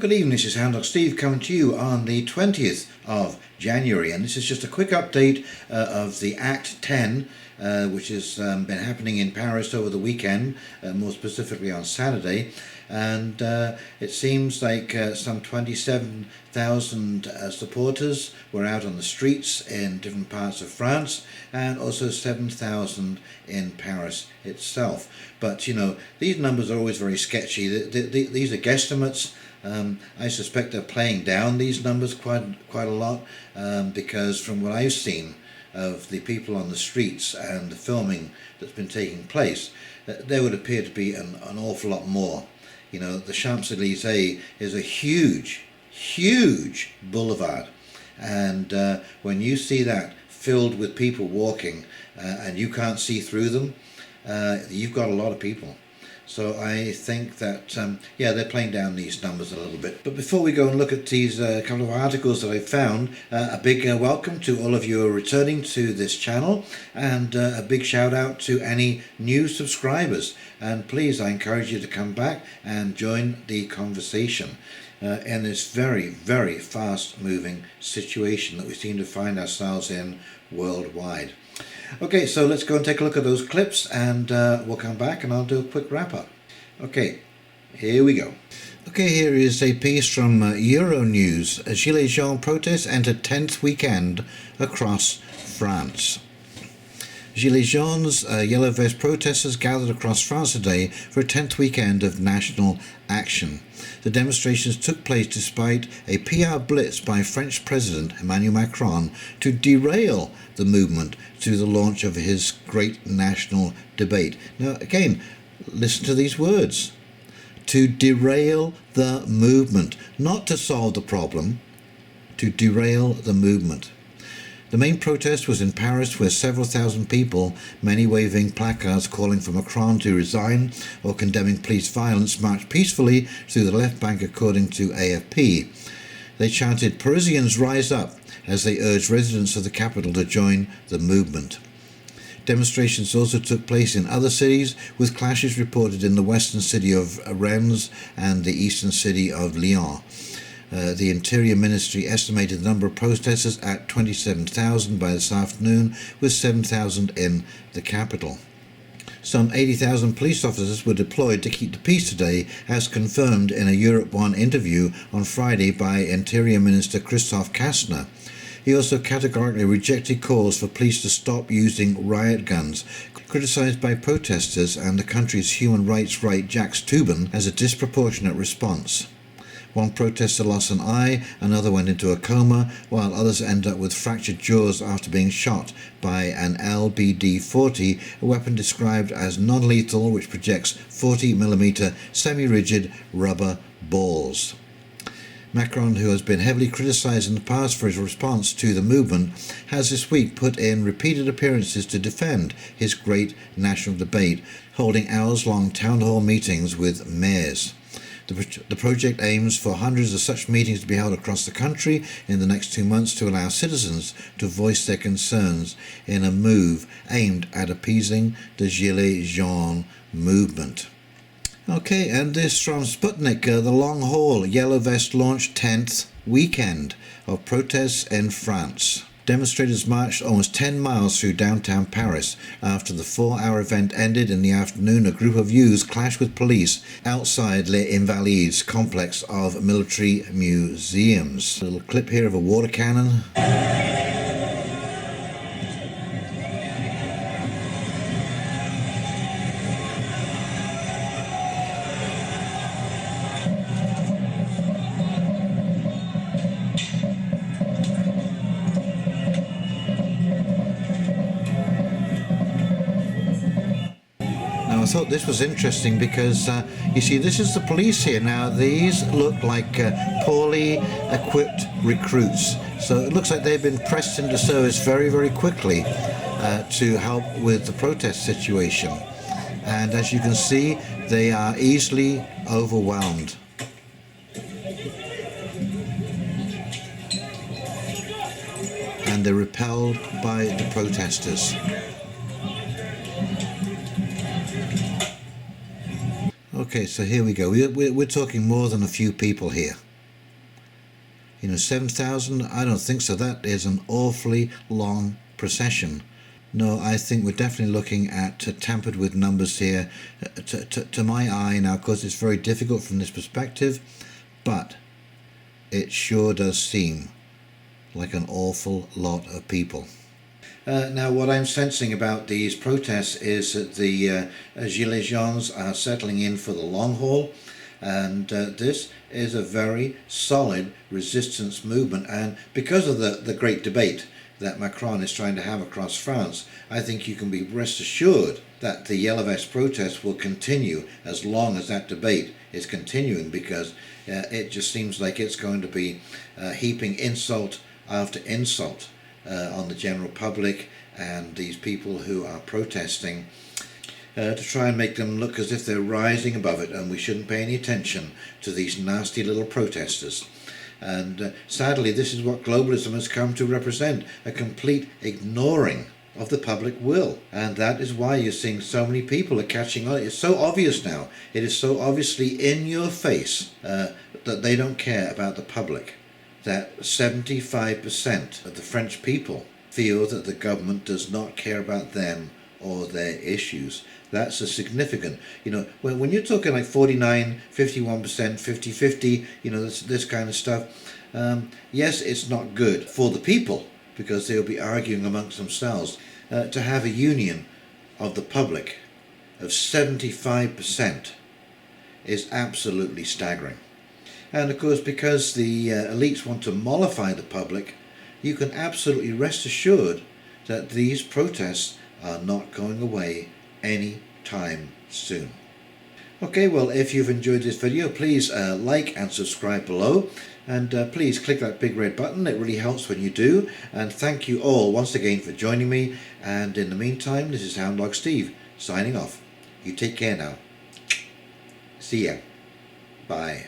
Good evening, this is Hound Dog Steve coming to you on the 20th of January, and this is just a quick update of the Act 10, which has been happening in Paris over the weekend, more specifically on Saturday, and it seems like some 27,000 supporters were out on the streets in different parts of France, and also 7,000 in Paris itself. But you know, these numbers are always very sketchy. These are guesstimates. I suspect they're playing down these numbers quite a lot, because from what I've seen of the people on the streets and the filming that's been taking place, there would appear to be an awful lot more. You know, the Champs-Élysées is a huge boulevard, and when you see that filled with people walking and you can't see through them, you've got a lot of people. So I think that, yeah, they're playing down these numbers a little bit. But before we go and look at these couple of articles that I found, a big welcome to all of you who are returning to this channel, and a big shout out to any new subscribers. And please, I encourage you to come back and join the conversation in this very, very fast moving situation that we seem to find ourselves in worldwide. Okay, so let's go and take a look at those clips, and we'll come back and I'll do a quick wrap up. Okay, here we go. Okay, here is a piece from Euronews. Gilets jaunes protests enter 10th weekend across France. Gilets jaunes, yellow vest protesters gathered across France today for a 10th weekend of national action. The demonstrations took place despite a PR blitz by French President Emmanuel Macron to derail the movement to the launch of his great national debate. Now again, listen to these words. To derail the movement, not to solve the problem, to derail the movement. The main protest was in Paris, where several thousand people, many waving placards calling for Macron to resign or condemning police violence, marched peacefully through the left bank, according to AFP. They chanted "Parisians rise up" as they urged residents of the capital to join the movement. Demonstrations also took place in other cities, with clashes reported in the western city of Rennes and the eastern city of Lyon. The Interior Ministry estimated the number of protesters at 27,000 by this afternoon, with 7,000 in the capital. Some 80,000 police officers were deployed to keep the peace today, as confirmed in a Europe 1 interview on Friday by Interior Minister Christophe Castaner. He also categorically rejected calls for police to stop using riot guns, criticised by protesters and the country's human rights right Jacques Toubin as a disproportionate response. One protester lost an eye, another went into a coma, while others ended up with fractured jaws after being shot by an LBD-40, a weapon described as non-lethal which projects 40mm semi-rigid rubber balls. Macron, who has been heavily criticised in the past for his response to the movement, has this week put in repeated appearances to defend his great national debate, holding hours-long town hall meetings with mayors. The project aims for hundreds of such meetings to be held across the country in the next 2 months to allow citizens to voice their concerns in a move aimed at appeasing the Gilets jaunes movement. Okay, and this from Sputnik, the long haul yellow vest launch 10th weekend of protests in France. Demonstrators marched almost 10 miles through downtown Paris. After the 4-hour event ended in the afternoon, a group of youths clashed with police outside Les Invalides complex of military museums. A little clip here of a water cannon. I thought this was interesting because you see, this is the police here. Now these look like poorly equipped recruits, so it looks like they've been pressed into service very, very quickly to help with the protest situation, and as you can see, they are easily overwhelmed. And they're repelled by the protesters. Okay, so here we go. We're talking more than a few people here. 7,000? I don't think so. That is an awfully long procession. No, I think we're definitely looking at tampered with numbers here. To my eye, now, of course, it's very difficult from this perspective, but it sure does seem like an awful lot of people. Now, what I'm sensing about these protests is that the Gilets Jaunes are settling in for the long haul, and this is a very solid resistance movement. And because of the great debate that Macron is trying to have across France, I think you can be rest assured that the Yellow Vest protests will continue as long as that debate is continuing, because it just seems like it's going to be heaping insult after insult on the general public and these people who are protesting, to try and make them look as if they're rising above it, and we shouldn't pay any attention to these nasty little protesters. And sadly, this is what globalism has come to represent, a complete ignoring of the public will. And that is why you're seeing so many people are catching on. It's so obvious now. It is so obviously in your face that they don't care about the public. That 75% of the French people feel that the government does not care about them or their issues. That's a significant, when you're talking like 49, 51%, 50-50, this kind of stuff, yes, it's not good for the people, because they'll be arguing amongst themselves. To have a union of the public of 75% is absolutely staggering. And of course, because the elites want to mollify the public, you can absolutely rest assured that these protests are not going away any time soon. Okay, well, if you've enjoyed this video, please like and subscribe below, and please click that big red button. It really helps when you do. And thank you all once again for joining me, and in the meantime, this is Hound Dog Steve signing off. You take care now. See ya. Bye.